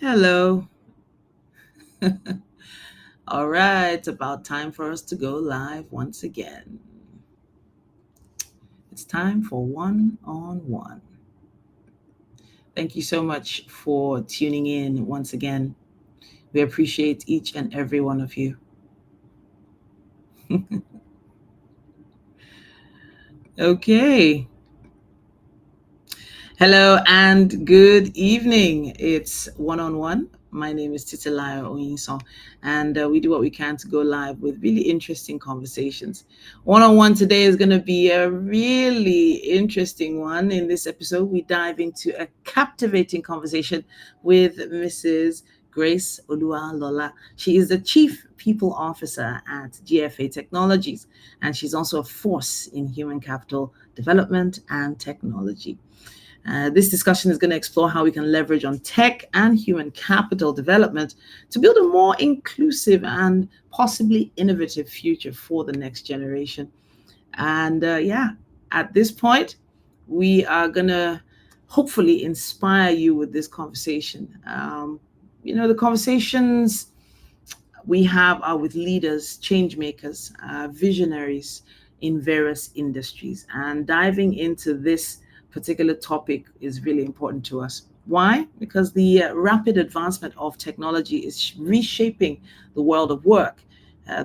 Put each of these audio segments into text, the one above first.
Hello. All right, about time for us to go live once again. It's time for one on one. Thank you so much for tuning in once again. We appreciate each and every one of you. Okay. Hello and good evening. It's one on one. My name is Titi Oyinsan, and we do what we can to go live with really interesting conversations. One on one today is going to be a really interesting one. In this episode, we dive into a captivating conversation with Mrs. Grace Oluwalola. She is the Chief People Officer at GFA Technologies, and she's also a force in human capital development and technology. This discussion is going to explore how we can leverage on tech and human capital development to build a more inclusive and possibly innovative future for the next generation. And at this point, we are going to hopefully inspire you with this conversation. The conversations we have are with leaders, change makers, visionaries in various industries. And diving into this particular topic is really important to us. Why? Because the rapid advancement of technology is reshaping the world of work,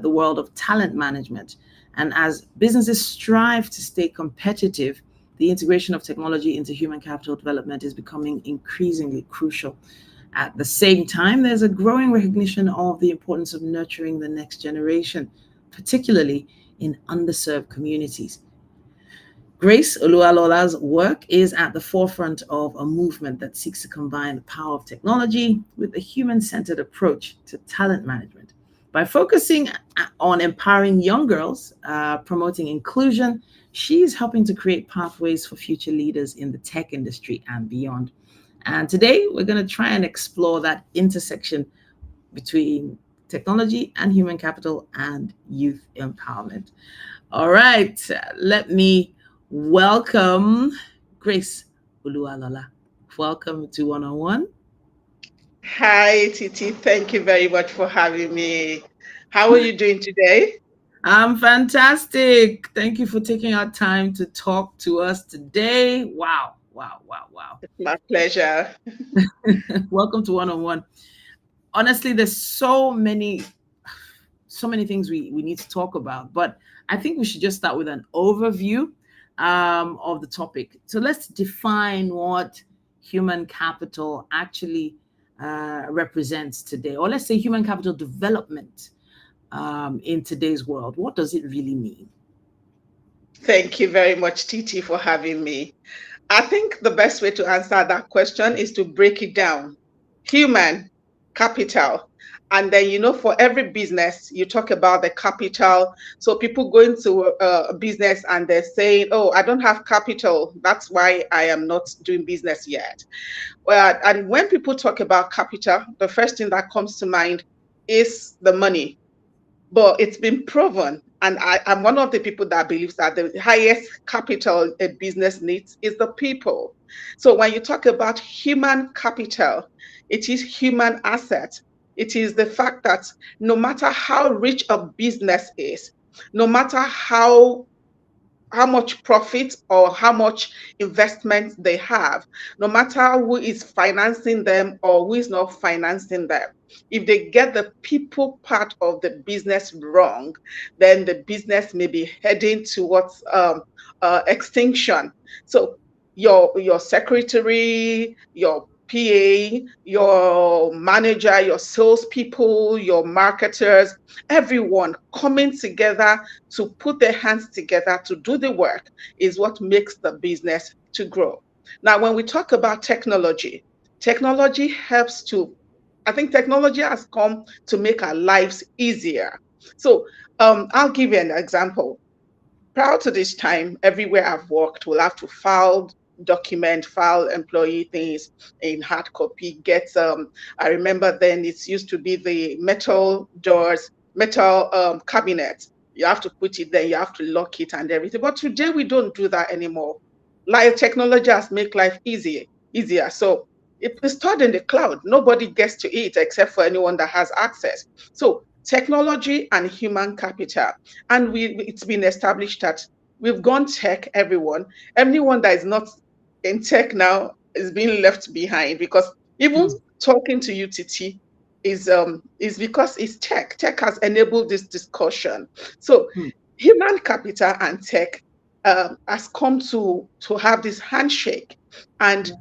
the world of talent management. And as businesses strive to stay competitive, the integration of technology into human capital development is becoming increasingly crucial. At the same time, there's a growing recognition of the importance of nurturing the next generation, particularly in underserved communities. Grace Oluwalola's work is at the forefront of a movement that seeks to combine the power of technology with a human-centered approach to talent management. By focusing on empowering young girls, promoting inclusion, she's helping to create pathways for future leaders in the tech industry and beyond. And today we're going to try and explore that intersection between technology and human capital and youth empowerment. All right, let me welcome Grace Oluwalola. Welcome to One on One. Hi, Titi. Thank you very much for having me. How are you doing today? I'm fantastic. Thank you for taking our time to talk to us today. Wow, wow, wow, wow. My pleasure. Welcome to One on One. Honestly, there's so many things we need to talk about, but I think we should just start with an overview of the topic. So let's define what human capital actually represents today, or let's say human capital development in today's world. What does it really mean? Thank you very much, Titi, for having me. I think the best way to answer that question is to break it down. Human capital. And then, for every business, you talk about the capital. So people go into a business and they're saying, oh, I don't have capital. That's why I am not doing business yet. Well, and when people talk about capital, the first thing that comes to mind is the money. But it's been proven, and I'm one of the people that believes that the highest capital a business needs is the people. So when you talk about human capital, it is human asset. It is the fact that no matter how rich a business is, no matter how much profit or how much investment they have, no matter who is financing them or who is not financing them. If they get the people part of the business wrong, then the business may be heading towards extinction. So your secretary, your PA, your manager, your salespeople, your marketers, everyone coming together to put their hands together to do the work is what makes the business to grow. Now, when we talk about technology, technology helps to, I think technology has come to make our lives easier. So I'll give you an example. Prior to this time, everywhere I've worked, we'll have to file employee things in hard copy. I remember then it used to be the metal doors, metal cabinets. You have to put it there, you have to lock it and everything. But today we don't do that anymore. Like technology has made life easier. So it's stored in the cloud. Nobody gets to it except for anyone that has access. So technology and human capital. And it's been established that we've gone tech, everyone. Anyone that is not in tech now is being left behind, because even mm, talking to you, Titi, is because it's tech. Tech has enabled this discussion. So mm, human capital and tech has come to have this handshake. And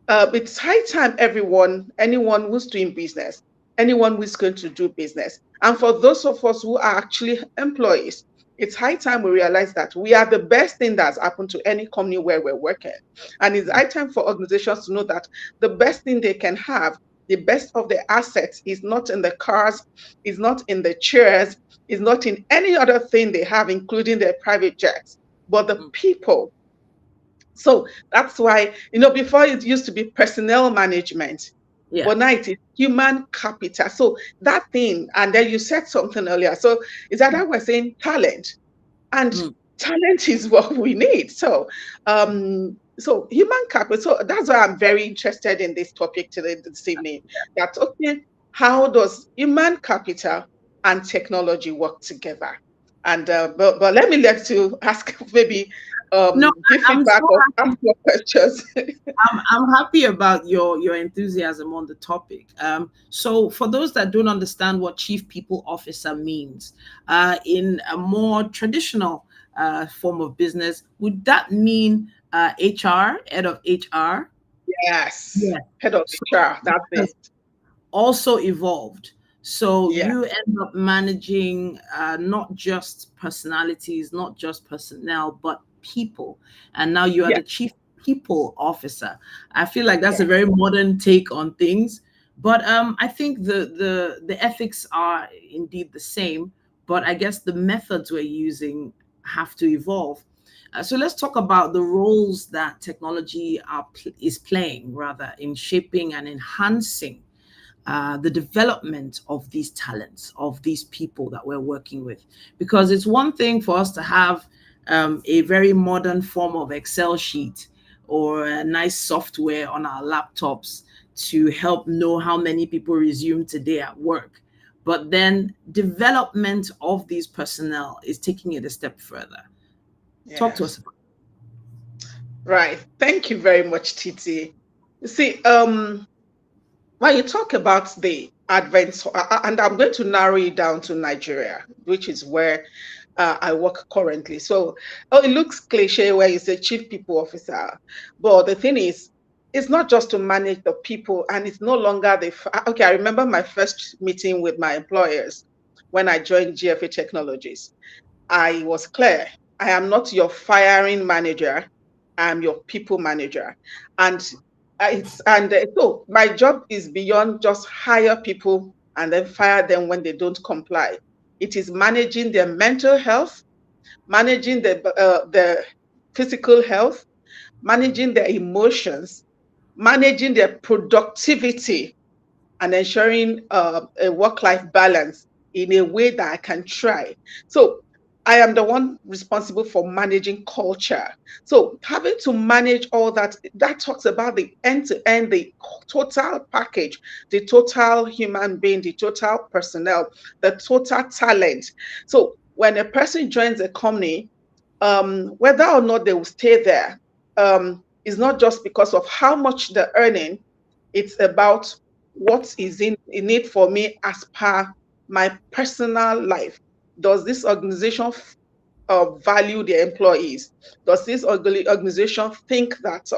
it's high time anyone who's doing business, anyone who's going to do business, and for those of us who are actually employees, it's high time we realize that we are the best thing that's happened to any company where we're working. And it's mm, high time for organizations to know that the best thing they can have, the best of their assets, is not in the cars, is not in the chairs, is not in any other thing they have, including their private jets, but the mm. people. So that's why, before it used to be personnel management, Yeah. but now it is human capital. So that thing, and then you said something earlier. So is that we're saying talent, and Mm, talent is what we need. So human capital. So that's why I'm very interested in this topic today, this evening. That okay, how does human capital and technology work together? And but let me let you ask, maybe no, give I'm feedback so or ask happy. more questions. I'm happy about your enthusiasm on the topic. So for those that don't understand what chief people officer means, in a more traditional form of business, would that mean HR, head of HR? Yes, Yeah. head of So HR. That's has it. also evolved. So Yeah, you end up managing not just personalities, not just personnel, but people. And now you are yeah, the chief people officer. I feel like that's yeah, a very modern take on things. But I think the ethics are indeed the same. But I guess the methods we're using have to evolve. So let's talk about the roles that technology is playing, rather, in shaping and enhancing the development of these talents, of these people that we're working with. Because it's one thing for us to have a very modern form of Excel sheet or a nice software on our laptops to help know how many people resume today at work. But then development of these personnel is taking it a step further. Talk to us yes. about Right. Thank you very much, Titi. You see, when you talk about the advent, and I'm going to narrow it down to Nigeria, which is where I work currently. So, oh, it looks cliche where you say chief people officer, but the thing is, it's not just to manage the people, and it's no longer okay. I remember my first meeting with my employers when I joined GFA Technologies. I was clear. I am not your firing manager. I'm your people manager. And so my job is beyond just hire people and then fire them when they don't comply. It is managing their mental health, managing the physical health, managing their emotions, managing their productivity, and ensuring a work-life balance in a way that I can try. So I am the one responsible for managing culture. So having to manage all that, that talks about the end-to-end, the total package, the total human being, the total personnel, the total talent. So when a person joins a company, whether or not they will stay there, is not just because of how much they're earning, it's about what is in it for me as per my personal life. Does this organization value their employees? Does this organization think that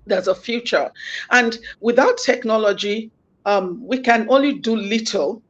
there's a future? And without technology, we can only do little.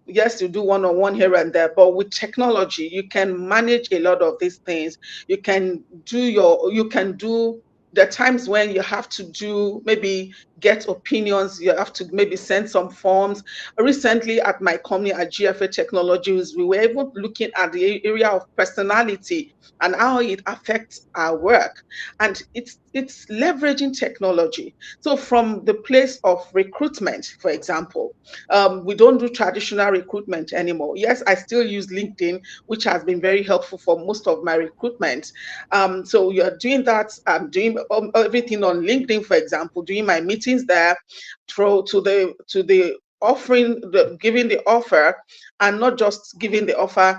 Yes, you do one-on-one here and there, but with technology, you can manage a lot of these things. You can do the times when you have to do maybe get opinions. You have to maybe send some forms. Recently, at my company at GFA Technologies, we were even looking at the area of personality and how it affects our work. And it's leveraging technology. So from the place of recruitment, for example, we don't do traditional recruitment anymore. Yes, I still use LinkedIn, which has been very helpful for most of my recruitment. So you're doing that. I'm doing everything on LinkedIn, for example, doing my meetings there, through to the offering, giving the offer, and not just giving the offer.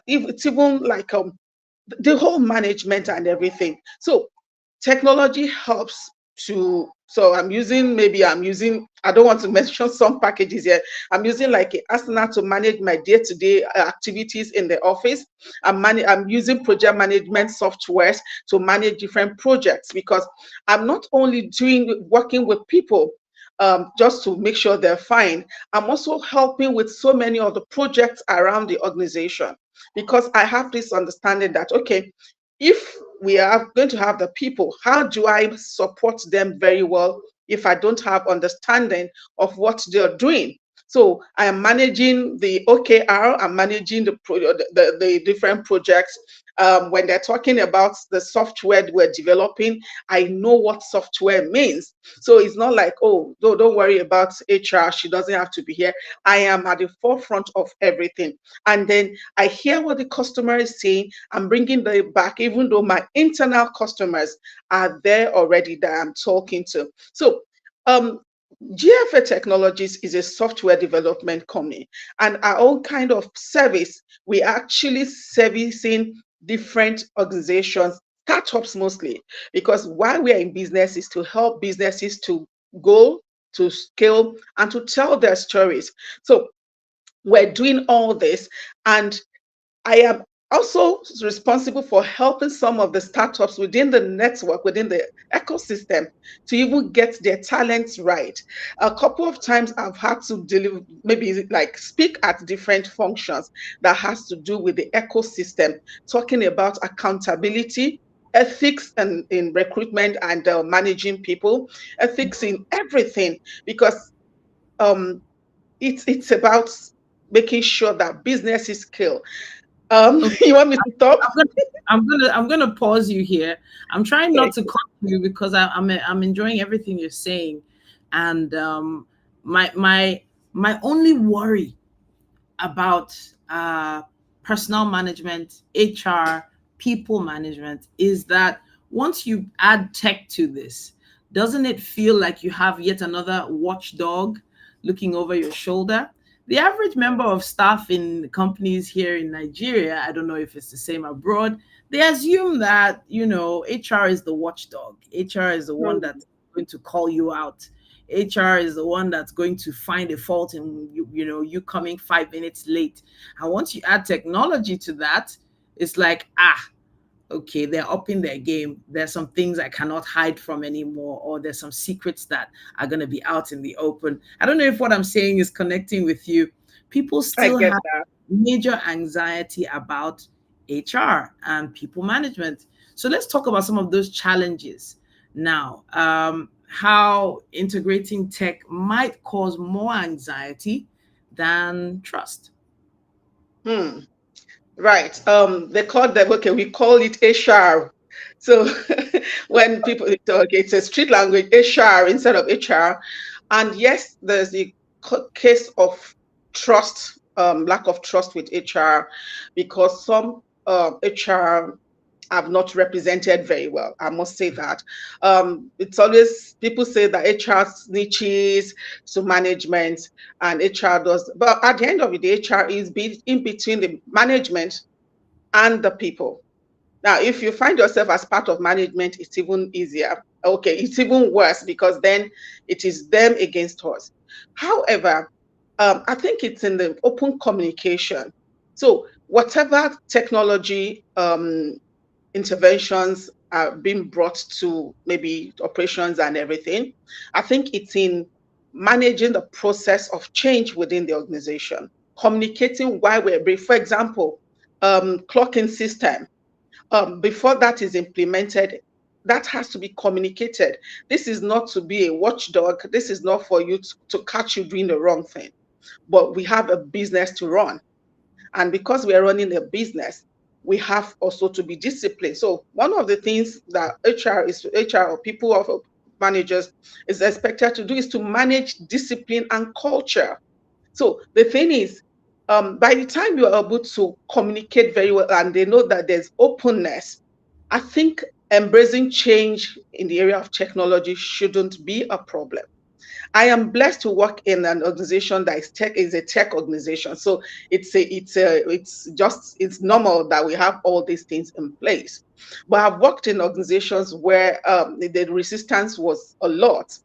If it's even like the whole management and everything. So technology helps to, so I'm using, I don't want to mention some packages here. I'm using like Asana to manage my day-to-day activities in the office. I'm using project management softwares to manage different projects, because I'm not only doing working with people just to make sure they're fine. I'm also helping with so many of the projects around the organization, because I have this understanding that, okay, if we are going to have the people, how do I support them very well if I don't have understanding of what they're doing? So I am managing the OKR, I'm managing the different projects. When they're talking about the software we're developing, I know what software means. So it's not like, oh, don't worry about HR, she doesn't have to be here. I am at the forefront of everything. And then I hear what the customer is saying. I'm bringing them back, even though my internal customers are there already that I'm talking to. So um, GFA Technologies is a software development company, and our own kind of service, we actually servicing different organizations, startups mostly, because why we are in business is to help businesses to go, to scale, and to tell their stories. So we're doing all this, and I am also responsible for helping some of the startups within the network, within the ecosystem, to even get their talents right. A couple of times I've had to deliver, maybe like speak at different functions that has to do with the ecosystem, talking about accountability, ethics and in recruitment and managing people, ethics in everything, because um, it's about making sure that business is scale. Okay, You want me to stop? I'm gonna pause you here. I'm trying not Okay. to cut you because I'm enjoying everything you're saying, and my only worry about personal management, HR, people management is that once you add tech to this, doesn't it feel like you have yet another watchdog looking over your shoulder? The average member of staff in companies here in Nigeria, I don't know if it's the same abroad, they assume that, HR is the watchdog. HR is the one Hmm. that's going to call you out. HR is the one that's going to find a fault in you coming 5 minutes late. And once you add technology to that, it's like, okay, they're upping their game. There's some things I cannot hide from anymore, or there's some secrets that are going to be out in the open. I don't know if what I'm saying is connecting with you. People I still get have that. major anxiety about HR and people management. So let's talk about some of those challenges now. How integrating tech might cause more anxiety than trust. Hmm. Right. They call them, okay, we call it HR. So when people, okay, it's a street language, HR instead of HR. And yes, there's the case of trust, lack of trust with HR, because some HR have not represented very well. I must say that. It's always, people say that HR snitches to management, and HR does. But at the end of the day, HR is in between the management and the people. Now, if you find yourself as part of management, it's even easier. Okay, it's even worse, because then it is them against us. However, I think it's in the open communication. So whatever technology interventions are being brought to maybe operations and everything, I think it's in managing the process of change within the organization, communicating why we're brief. For example, clocking system. Before that is implemented, that has to be communicated. This is not to be a watchdog. This is not for you to catch you doing the wrong thing. But we have a business to run. And because we are running a business, we have also to be disciplined. So one of the things that HR or people of managers is expected to do is to manage discipline and culture. So the thing is, by the time you are able to communicate very well and they know that there's openness, I think embracing change in the area of technology shouldn't be a problem. I am blessed to work in an organization that is a tech organization. So it's normal that we have all these things in place. But I've worked in organizations where the resistance was a lot,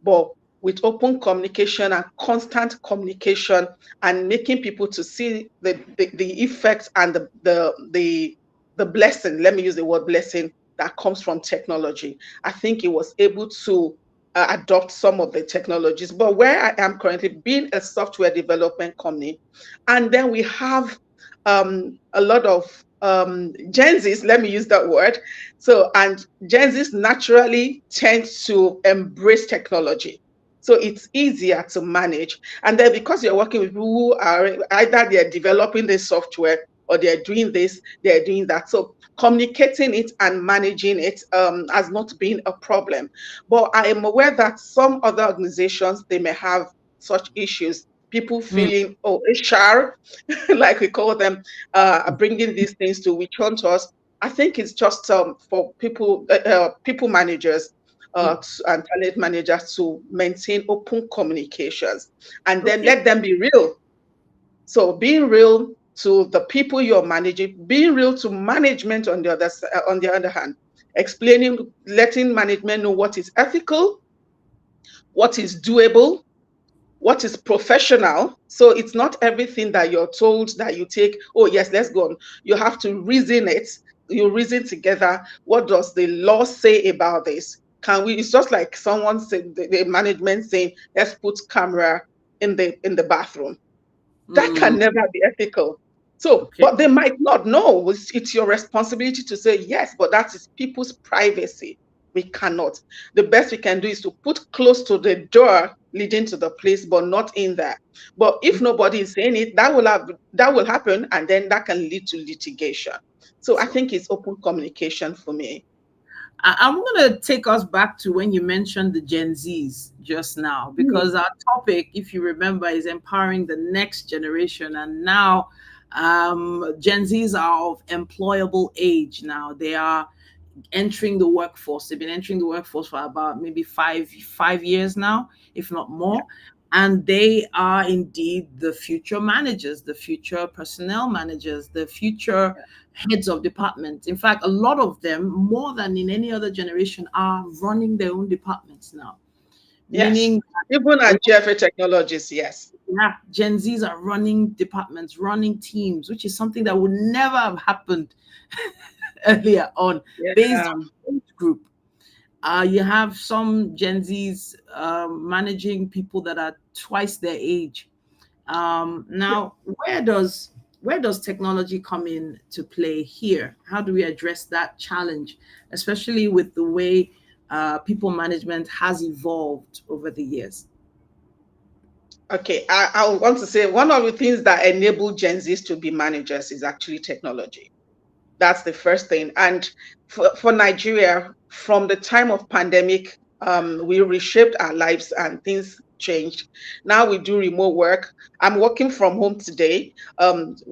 but with open communication and constant communication and making people to see the effects and the blessing, let me use the word blessing, that comes from technology. I think it was able to adopt some of the technologies. But where I am currently, being a software development company, and then we have a lot of Gen Zs, let me use that word. So, and Gen Zs naturally tend to embrace technology. So it's easier to manage. And then because you're working with people who are either they're developing the software or they're doing this, they're doing that. So communicating it and managing it has not been a problem. But I am aware that some other organizations, they may have such issues. People Mm, feeling, oh, HR, like we call them, bringing these things to which on to us. I think it's just for people managers mm. and talent managers to maintain open communications and then Okay. let them be real. So being real to the people you're managing, being real to management on the other hand, explaining, letting management know what is ethical, what is doable, what is professional. So it's not everything that you're told that you take, oh, yes, let's go on. You have to reason it. You reason together. What does the law say about this? Can we? It's just like someone said, the management saying, let's put camera in the bathroom. That Mm, can never be ethical. So, okay. but they might not know. It's your responsibility to say yes, but that is people's privacy. We cannot. The best we can do is to put close to the door leading to the place, but not in there. But if nobody is saying it, that will happen, and then that can lead to litigation. So I So think it's open communication for me. I'm going to take us back to when you mentioned the Gen Zs just now, Hmm. because our topic, if you remember, is empowering the next generation. And now Gen Zs are of employable age now. They are entering the workforce. They've been entering the workforce for about maybe five years now, if not Yeah, more. And they are indeed the future managers, the future personnel managers, the future heads of departments. In fact, a lot of them, more than in any other generation, are running their own departments now. yes. Meaning, Even a at lot GFA Technologies, yes. yeah, Gen Zs are running departments, running teams, which is something that would never have happened earlier on based Yeah. on age group. You have some Gen Zs managing people that are twice their age. Now, where does technology come in to play here? How do we address that challenge, especially with the way people management has evolved over the years? Okay, I want to say one of the things that enable Gen Zs to be managers is actually technology. That's the first thing. And for Nigeria, from the time of pandemic, we reshaped our lives and things changed. Now we do remote work. I'm working from home today.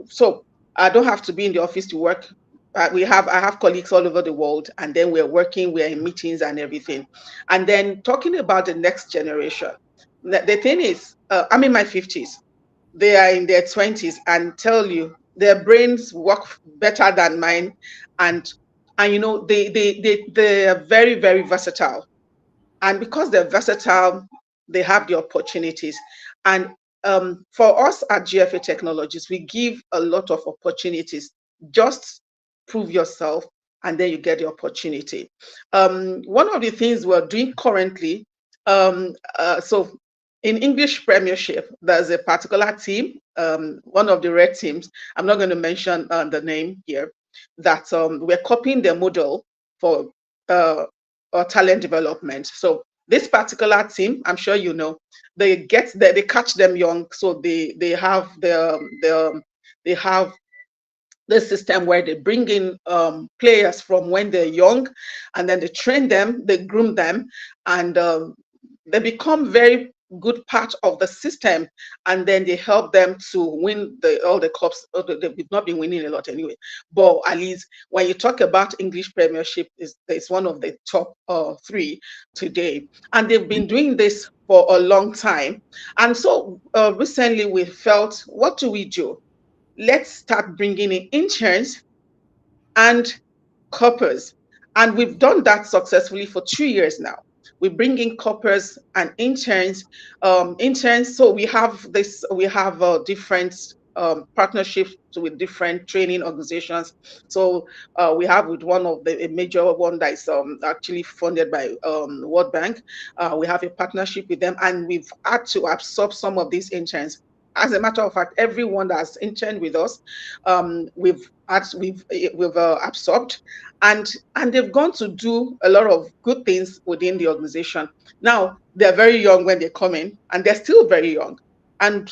So I don't have to be in the office to work. I have colleagues all over the world, and then we're working, we're in meetings and everything. And then talking about the next generation, the thing is, I'm in my 50s, they are in their 20s, and tell you their brains work better than mine, and they are very, very versatile, and because they're versatile, they have the opportunities. And for us at GFA Technologies, we give a lot of opportunities. Just prove yourself, and then you get the opportunity. One of the things we're doing currently, so in English Premiership, there's a particular team, one of the red teams. I'm not going to mention the name here. That we're copying the model for talent development. So this particular team, I'm sure you know, they catch them young, so they have the system where they bring in players from when they're young, and then they train them, they groom them, and they become very good part of the system, and then they help them to win all the cups. They've not been winning a lot anyway, but at least when you talk about English Premiership, is one of the top three today, and they've been doing this for a long time. And so recently we felt, what do we do? Let's start bringing in interns and coppers. And we've done that successfully for 2 years now. We bring in coppers and interns. So we have different partnerships with different training organizations. So we have with one of a major one that is actually funded by World Bank. We have a partnership with them, and we've had to absorb some of these interns. As a matter of fact, everyone that's interned with us, we've absorbed, and they've gone to do a lot of good things within the organization. Now they're very young when they come in, and they're still very young, and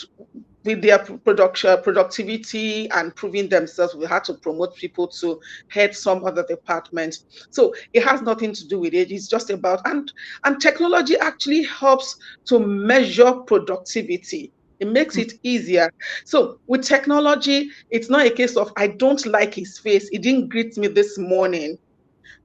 with their productivity and proving themselves, we had to promote people to head some other departments. So it has nothing to do with it. It's just about, and technology actually helps to measure productivity. It makes it easier. So with technology, it's not a case of, I don't like his face, he didn't greet me this morning.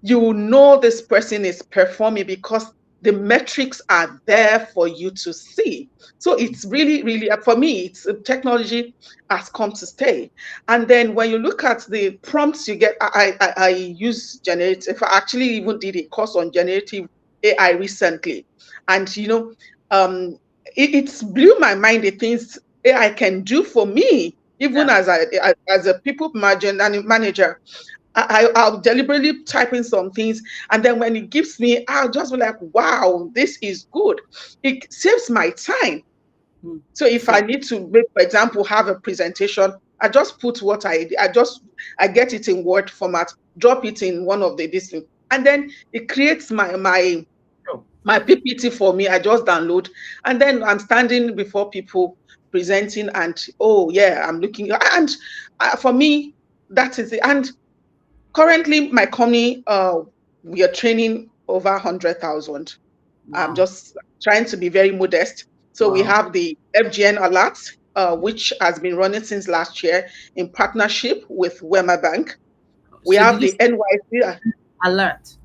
You will know this person is performing because the metrics are there for you to see. So it's really, really, for me, it's technology has come to stay. And then when you look at the prompts you get, I use generative. I actually even did a course on generative AI recently, and it's blew my mind the things AI can do for me, even Yeah. as a people manager. I'll deliberately type in some things, and then when it gives me, I'll just be like, wow, this is good. It saves my time. So if I Sure. need to make, for example, have a presentation, I just put what I get it in Word format, drop it in one of the this thing, and then it creates Sure. my PPT for me. I just download, and then I'm standing before people presenting, and oh yeah, I'm looking, and for me, that is it. And currently, my company, we are training over 100,000. I'm Wow. just trying to be very modest. So we Wow. have the FGN Alert, which has been running since last year in partnership with Wema Bank. We So did have you the say NYC alert?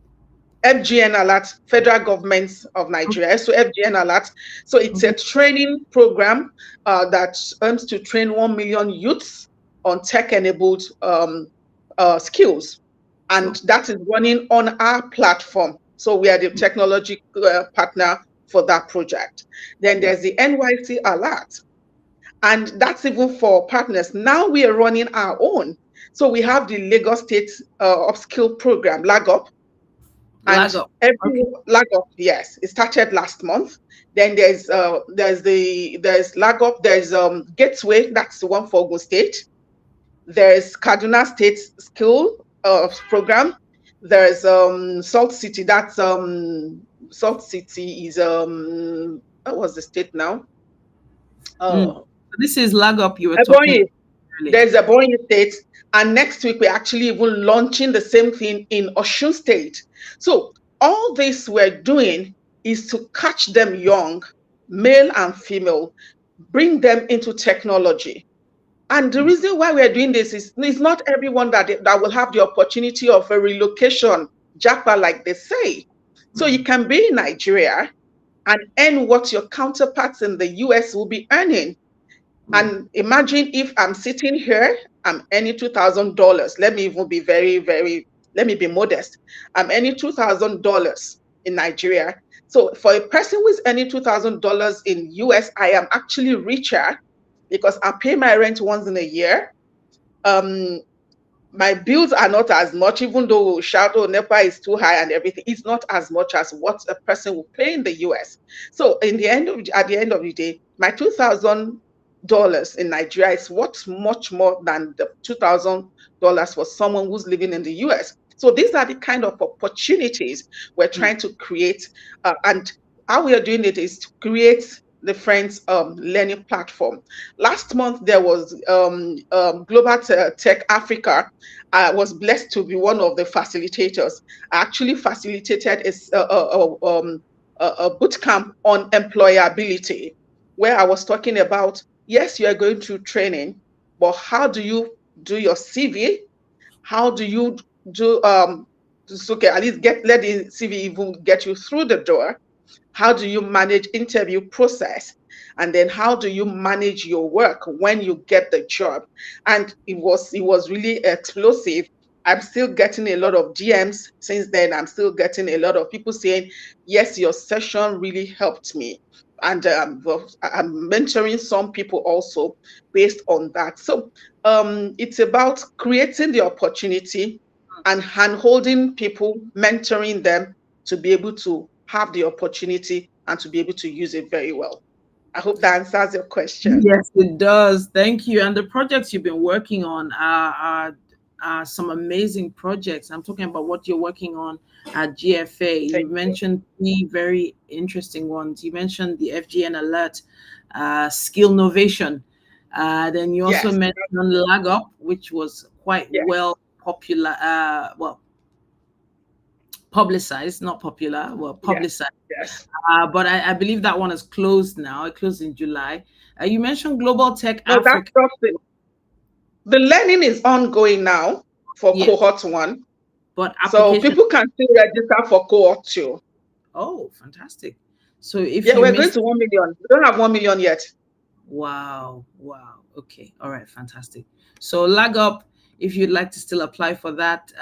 FGN Alert, Federal Government of Okay. Nigeria. So FGN Alert. So it's a Okay. training program that aims to train 1 million youths on tech-enabled skills. And Sure. that is running on our platform. So we are the technology partner for that project. Then Yeah. there's the NYC Alert, and that's even for partners. Now we are running our own. So we have the Lagos State Upskill Program, LAGUP, Lag and up. every Okay. LAGUP, yes, it started last month. Then there's LAGUP, there's Gateway, that's the one for Ogun State. There's Kaduna State Skill Program. There's Salt City, that's Salt City is what was the state now? Oh, So this is lag up you were talking Ebonyi. earlier. There's Ebonyi State, and next week we're actually even launching the same thing in Osun State. So all this we're doing is to catch them young, male and female, bring them into technology. And the reason why we're doing this is it's not everyone that will have the opportunity of a relocation, japa, like they say. So you can be in Nigeria and earn what your counterparts in the US will be earning. And imagine if I'm sitting here, I'm earning $2,000. Let me even be let me be modest. I'm earning $2,000 in Nigeria. So for a person who is earning $2,000 in US, I am actually richer because I pay my rent once in a year. Um, my bills are not as much, even though we shout, oh, NEPA is too high and everything. It's not as much as what a person will pay in the US. So at the end of the day, my $2,000 in Nigeria is worth much more than the $2,000 for someone who's living in the US. So these are the kind of opportunities we're Mm. trying to create. And how we are doing it is to create the Friends learning platform. Last month, there was Global Tech Africa. I was blessed to be one of the facilitators. I actually facilitated a boot camp on employability, where I was talking about, yes, you are going through training, but how do you do your CV? How do you do okay, at least let the CV even get you through the door? How do you manage interview process? And then how do you manage your work when you get the job? And it was really explosive. I'm still getting a lot of DMs since then. I'm still getting a lot of people saying, yes, your session really helped me. And well, I'm mentoring some people also based on that. So it's about creating the opportunity and hand holding people, mentoring them to be able to have the opportunity and to be able to use it very well. I hope that answers your question. Yes, it does. Thank you. And the projects you've been working on are some amazing projects. I'm talking about what you're working on at GFA. You Thank you. mentioned three very interesting ones. You mentioned the FGN Alert, Skill Novation. Then you also Yes, mentioned Lag Up, which was quite yes, publicized, not popular, yes, publicized. yes. But I believe that one is closed now. It closed in July. You mentioned Global Tech No, that's Africa. just it. The learning is ongoing now for Yes, cohort one. but So application. people can still register for cohort two. Oh, fantastic. So if Yeah, you we're going missed, to 1 million. We don't have 1 million yet. wow, wow. Okay, all right, fantastic. So lag up if you'd like to still apply for that.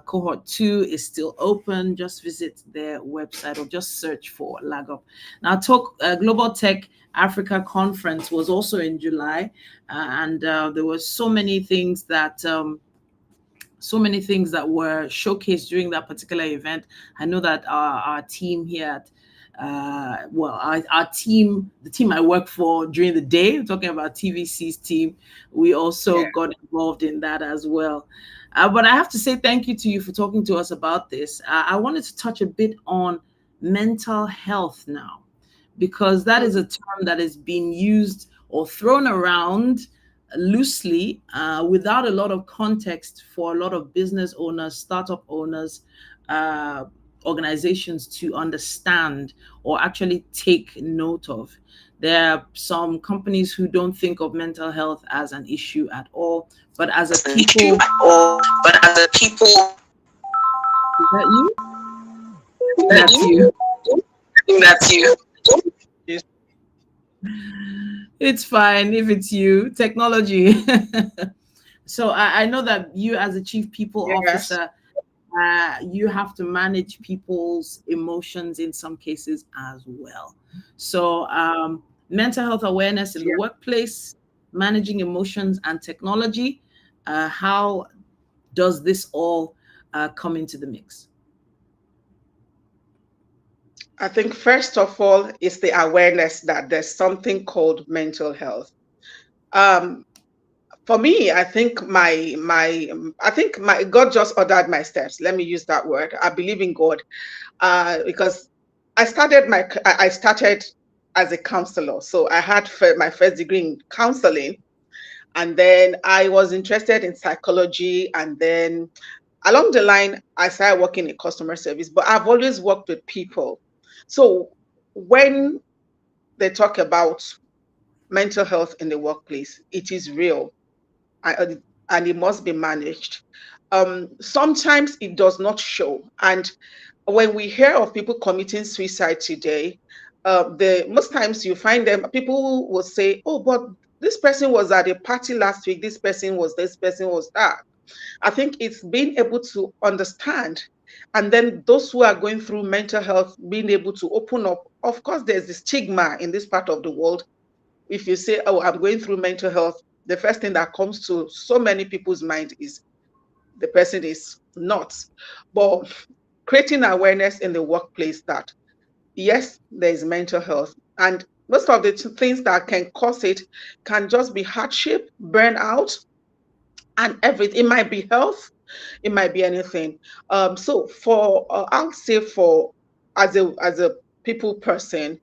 Cohort 2 is still open. Just visit their website or just search for lag up. Now, talk Global Tech Africa Conference was also in July, and there were so many things that were showcased during that particular event. I know that our team here at our team, the team I work for during the day, I'm talking about TVC's team, we also Yeah. got involved in that as well. But I have to say thank you to you for talking to us about this. I wanted to touch a bit on mental health now, because that is a Mhm. term that is being used or thrown around loosely without a lot of context for a lot of business owners, startup owners, uh, organizations to understand or actually take note of. There are some companies who don't think of mental health as an issue at all, but as a As an issue people, at all, but as a people, is that you? I think that that's you. you, I think that's you. Yes. It's fine if it's you. Technology. So I know that you, as a chief people Yes. officer, you have to manage people's emotions in some cases as well. So, mental health awareness in the Yeah. workplace, managing emotions, and technology. How does this all come into the mix? I think first of all is the awareness that there's something called mental health. Um, for me, I think my God just ordered my steps. Let me use that word. I believe in God because I started as a counselor. So I had my first degree in counseling, and then I was interested in psychology, and then along the line I started working in customer service. But I've always worked with people. So when they talk about mental health in the workplace, it is real, and and it must be managed. Sometimes it does not show. And when we hear of people committing suicide today, the most times you find them, people will say, oh, but this person was at a party last week, this person was that. I think it's being able to understand. And then those who are going through mental health, being able to open up. Of course, there's the stigma in this part of the world. If you say, oh, I'm going through mental health, the first thing that comes to so many people's mind is the person is nuts. But creating awareness in the workplace that, yes, there is mental health. And most of the things that can cause it can just be hardship, burnout, and everything. It might be health. It might be anything. So for I'll say for as a people person,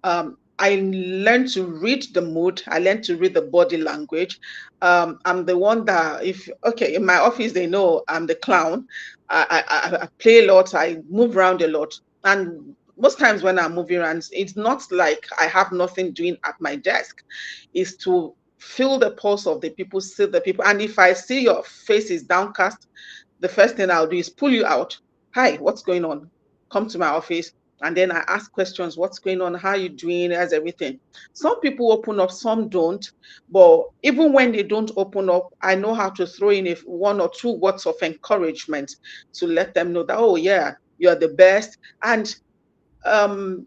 I learned to read the mood. I learned to read the body language. I'm the one that if okay in my office they know I'm the clown. I play a lot. I move around a lot, and most times when I'm moving around, it's not like I have nothing doing at my desk. Is to feel the pulse of the people, see the people, and if I see your face is downcast, the first thing I'll do is pull you out. Hi, what's going on? Come to my office. And then I ask questions. What's going on? How are you doing? How's everything? Some people open up, some don't. But even when they don't open up, I know how to throw in one or two words of encouragement to let them know that, oh, yeah, you're the best. And um,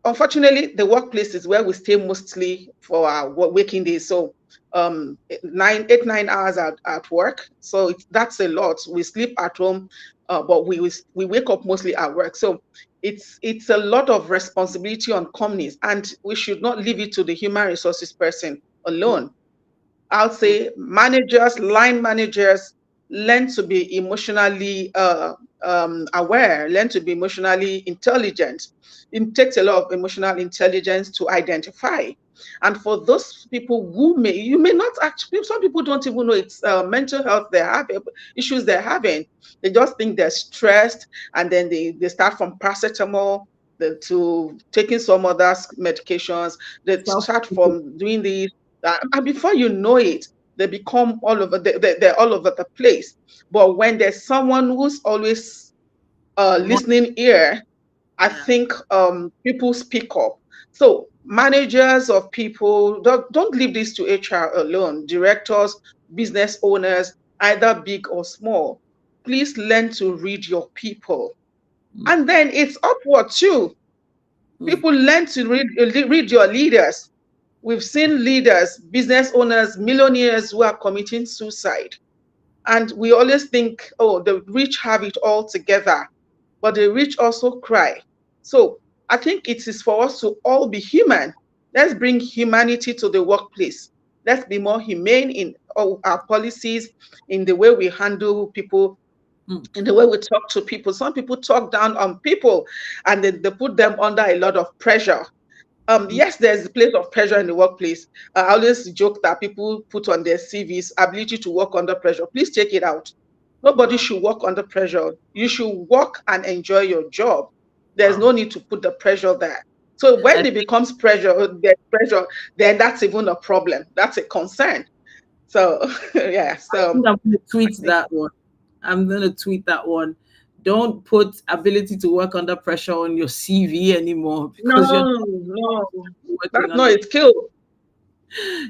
unfortunately, the workplace is where we stay mostly for our waking days. So 9 hours at work. So that's a lot. We sleep at home, but we wake up mostly at work. So it's a lot of responsibility on companies, and we should not leave it to the human resources person Mm, alone. I'll mm, say managers, line managers, learn to be emotionally aware, learn to be emotionally intelligent. It takes a lot of emotional intelligence to identify. And for those people who you may not actually, some people don't even know it's mental health they have, issues they're having. They just think they're stressed, and then they start from paracetamol to taking some other medications. They self- start from doing these and before you know it, they become all over. They're all over the place. But when there's someone who's always Mon- listening ear, I yeah. think people speak up. So managers of people don't leave this to HR alone. Directors, business owners, either big or small, please learn to read your people, Mm, and then it's upward too. mm, People learn to read your leaders. We've seen leaders, business owners, millionaires who are committing suicide. And we always think, oh, the rich have it all together, but the rich also cry. So I think it is for us to all be human. Let's bring humanity to the workplace. Let's be more humane in all our policies, in the way we handle people, mm, in the way we talk to people. Some people talk down on people, and they put them under a lot of pressure. mm. Yes, there's a place of pressure in the workplace. I always joke that people put on their CVs ability to work under pressure. Please take it out. Nobody Wow. should work under pressure. You should work and enjoy your job. There's Wow. no need to put the pressure there. So I when it think becomes pressure, there's pressure, then that's even a problem. That's a concern. So yeah, so I'm going to I tweet think that one. I'm going to tweet that one. Don't put ability to work under pressure on your CV anymore because you're no, no, working that's not under. a skill.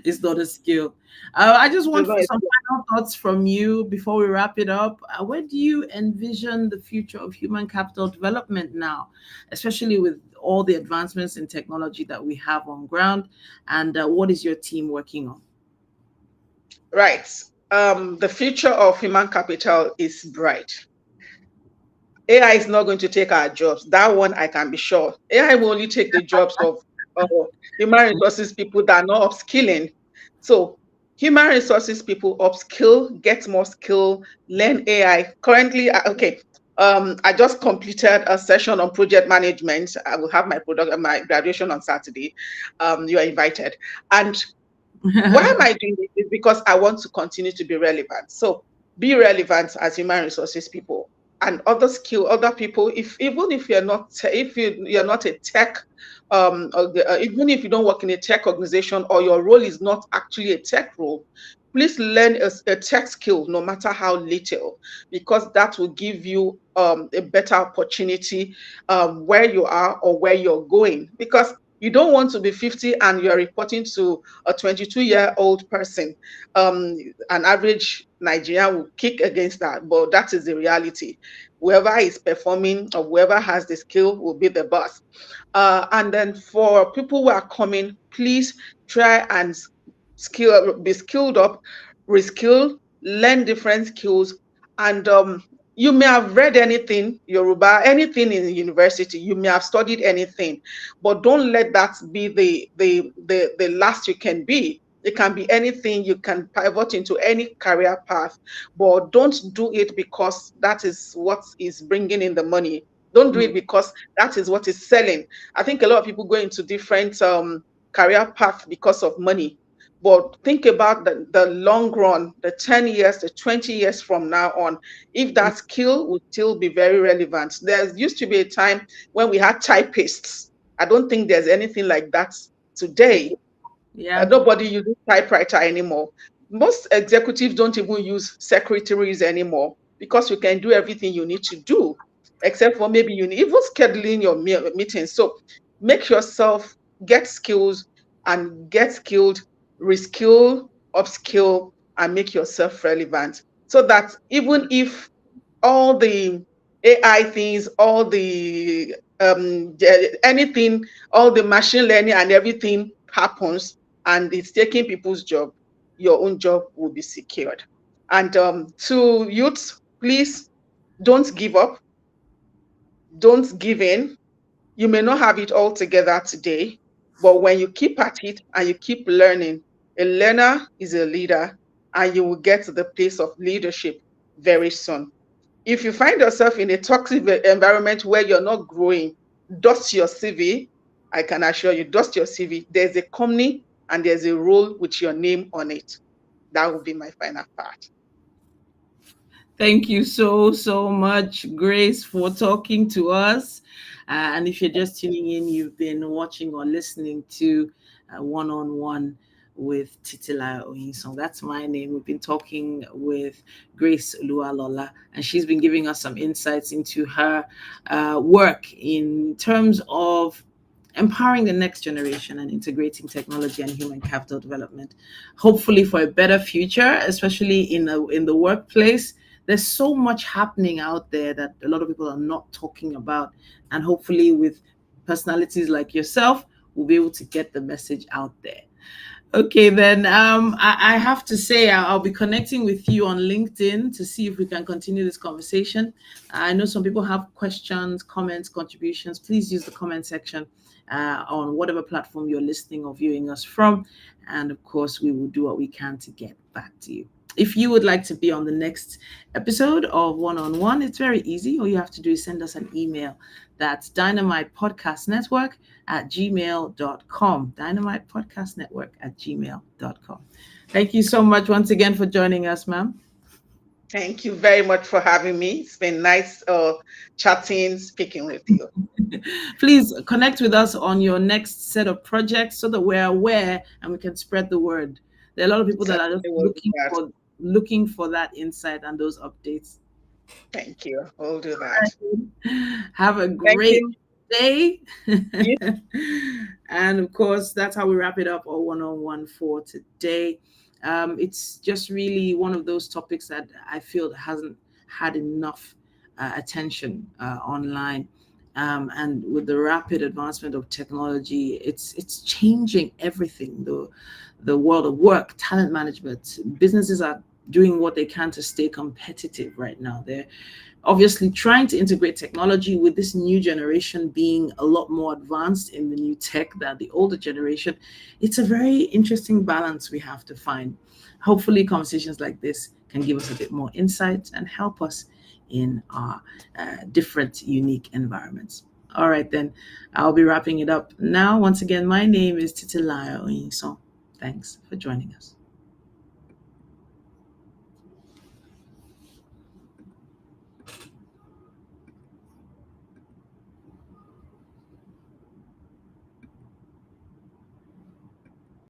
It's not a skill. I just want It's not a some skill. final thoughts from you before we wrap it up. Where do you envision the future of human capital development now, especially with all the advancements in technology that we have on ground? And what is your team working on? Right. The future of human capital is bright. AI is not going to take our jobs. That one I can be sure. AI will only take the jobs of uh, human resources people that are not upskilling. So human resources people upskill, get more skill, learn AI. Currently, okay. I just completed a session on project management. I will have my graduation on Saturday. You are invited. And why am I doing this? Is because I want to continue to be relevant. So be relevant as human resources people and other people. If even if you're not if you're not a tech, even if you don't work in a tech organization or your role is not actually a tech role, please learn a tech skill, no matter how little, because that will give you a better opportunity where you are or where you're going. Because you don't want to be 50 and you're reporting to a 22-year-old person. An average Nigerian will kick against that, but that is the reality. Whoever is performing or whoever has the skill will be the boss. And then for people who are coming, please try and be skilled up, reskill, learn different skills, and you may have read anything, Yoruba, anything in university. You may have studied anything, but don't let that be the last you can be. It can be anything. You can pivot into any career path, but don't do it because that is what is bringing in the money. Don't do Mm. it because that is what is selling. I think a lot of people go into different career path because of money. But think about the long run, the 10 years, the 20 years from now on, if that skill would still be very relevant. There used to be a time when we had typists. I don't think there's anything like that today. Yeah. Nobody uses typewriter anymore. Most executives don't even use secretaries anymore because you can do everything you need to do, except for maybe you need even scheduling your meetings. So make yourself get skills and get skilled, reskill, upskill, and make yourself relevant so that even if all the AI things, all anything, all the machine learning and everything happens, and it's taking people's job, your own job will be secured. And to youths, please don't give up, don't give in. You may not have it all together today, but when you keep at it and you keep learning, a learner is a leader, and you will get to the place of leadership very soon. If you find yourself in a toxic environment where you're not growing, dust your CV. I can assure you, dust your CV. There's a company and there's a role with your name on it. That would be my final part. Thank you so, so much, Grace, for talking to us. And if you're just tuning in, you've been watching or listening to One on One with Titi Oyinsan. That's my name. We've been talking with Grace Oluwalola, and she's been giving us some insights into her work in terms of empowering the next generation and integrating technology and human capital development, hopefully for a better future, especially in the workplace. There's so much happening out there that a lot of people are not talking about, and hopefully with personalities like yourself, we'll be able to get the message out there. Okay, then I have to say I'll be connecting with you on LinkedIn to see if we can continue this conversation. I know some people have questions, comments, contributions. Please use the comment section on whatever platform you're listening or viewing us from. And of course, we will do what we can to get back to you. If you would like to be on the next episode of One on One, it's very easy. All you have to do is send us an email. That's Dynamite Podcast Network at gmail.com. Dynamite Podcast Network at gmail.com. Thank you so much once again for joining us, ma'am. Thank you very much for having me. It's been nice chatting, speaking with you. Please connect with us on your next set of projects so that we're aware and we can spread the word. There are a lot of people that are Certainly just will do that. looking for that insight and those updates. Thank you. We'll do that. Have a Thank great you. day. You And of course, that's how we wrap it up our one on one for today. It's just really one of those topics that I feel hasn't had enough attention online. And with the rapid advancement of technology, it's changing everything. The world of work, talent management, businesses are doing what they can to stay competitive right now. They're obviously trying to integrate technology with this new generation being a lot more advanced in the new tech than the older generation. It's a very interesting balance we have to find. Hopefully conversations like this can give us a bit more insight and help us in our different unique environments. All right, then I'll be wrapping it up now. Once again, my name is Titilayo Oyinsan. Thanks for joining us.